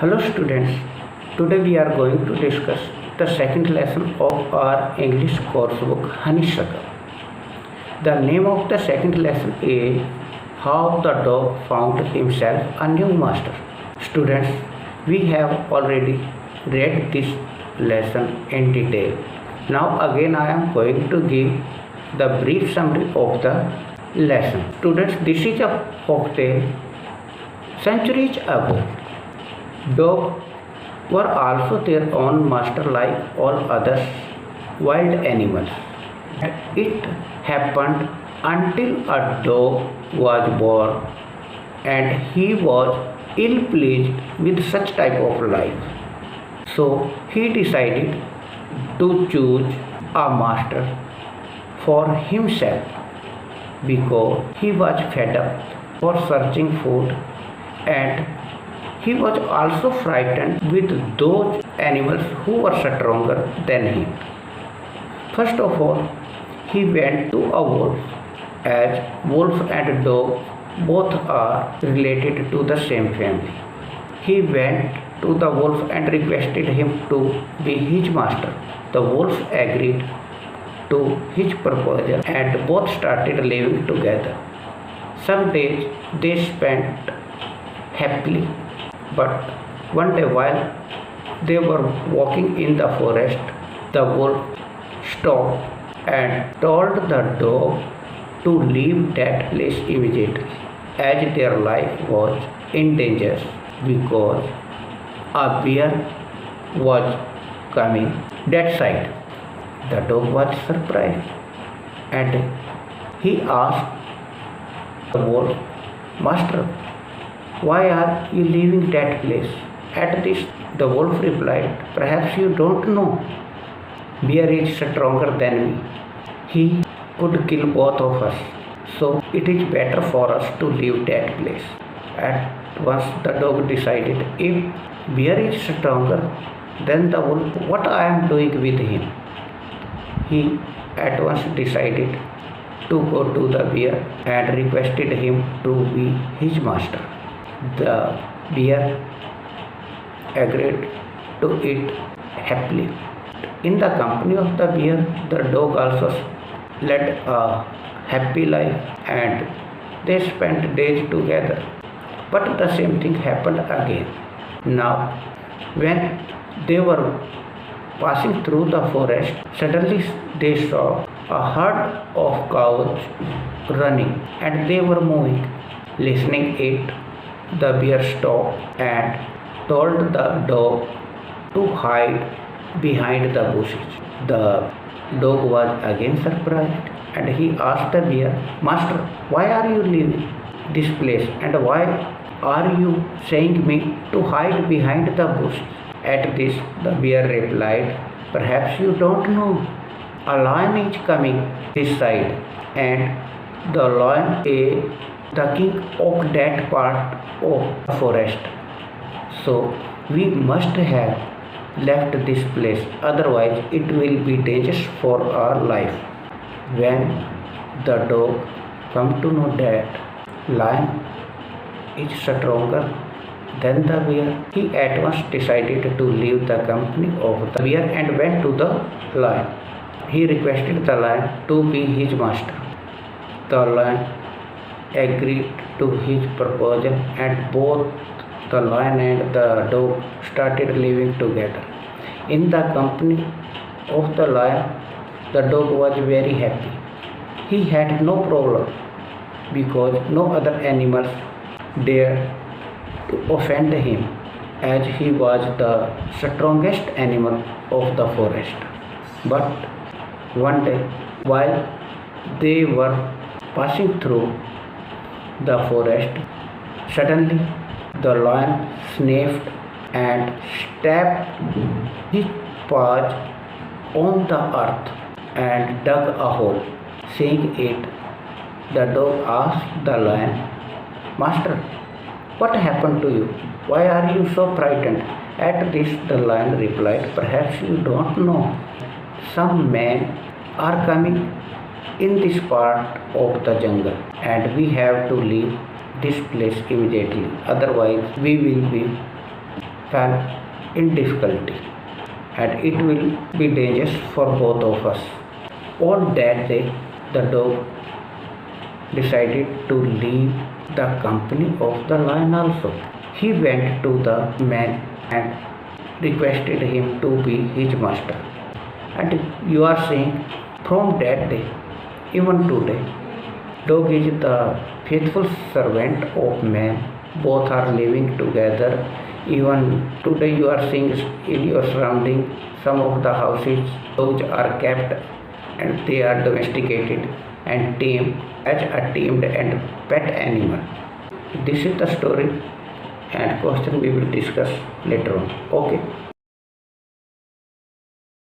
Hello students, today we are going to discuss the second lesson of our English coursebook Honeysuckle. The name of the second lesson is How the Dog Found Himself a New Master. Students, we have already read this lesson in detail. Now again I am going to give the brief summary of the lesson. Students, this is a folktale. Centuries ago, dogs were also their own master like all other wild animals. It happened until a dog was born and he was ill pleased with such type of life. So he decided to choose a master for himself because he was fed up for searching food and he was also frightened with those animals who were stronger than him. First of all, he went to a wolf, as wolf and dog both are related to the same family. He went to the wolf and requested him to be his master. The wolf agreed to his proposal and both started living together. Some days they spent happily, but one day while they were walking in the forest, the wolf stopped and told the dog to leave that place immediately, as their life was in danger because a bear was coming that side. The dog was surprised and he asked the wolf, Master, why are you leaving that place? At this, the wolf replied, Perhaps you don't know. Bear is stronger than me. He could kill both of us. So it is better for us to leave that place. At once the dog decided, if bear is stronger than the wolf, what I am doing with him? He at once decided to go to the bear and requested him to be his master. The bear agreed to it happily. In the company of the bear, the dog also led a happy life and they spent days together. But the same thing happened again. Now, when they were passing through the forest, suddenly they saw a herd of cows running and they were moving. Listening it, the bear stopped and told the dog to hide behind the bushes. The dog was again surprised and he asked the bear, Master, why are you leaving this place and why are you saying me to hide behind the bushes? At this, the bear replied, Perhaps you don't know. A lion is coming this side and the lion is the king of that part of the forest. So we must have left this place, otherwise it will be dangerous for our life. When the dog come to know that lion is stronger than the bear, he at once decided to leave the company of the bear and went to the lion. He requested the lion to be his master. The lion agreed to his proposal and both the lion and the dog started living together. In the company of the lion, the dog was very happy. He had no problem because no other animals dared to offend him as he was the strongest animal of the forest. But one day, while they were passing through the forest, suddenly the lion sniffed and stamped his paws on the earth and dug a hole. Seeing it, the dog asked the lion, Master, what happened to you? Why are you so frightened? At this, the lion replied, Perhaps you don't know. Some men are coming in this part of the jungle and we have to leave this place immediately, otherwise we will be fell in difficulty and it will be dangerous for both of us. On that day, the dog decided to leave the company of the lion also. He went to the man and requested him to be his master. And you are seeing from that day, even today, dog is the faithful servant of man. Both are living together. Even today, you are seeing in your surrounding some of the houses, dogs are kept and they are domesticated and tamed as a tamed and pet animal. This is the story and question we will discuss later on. Okay.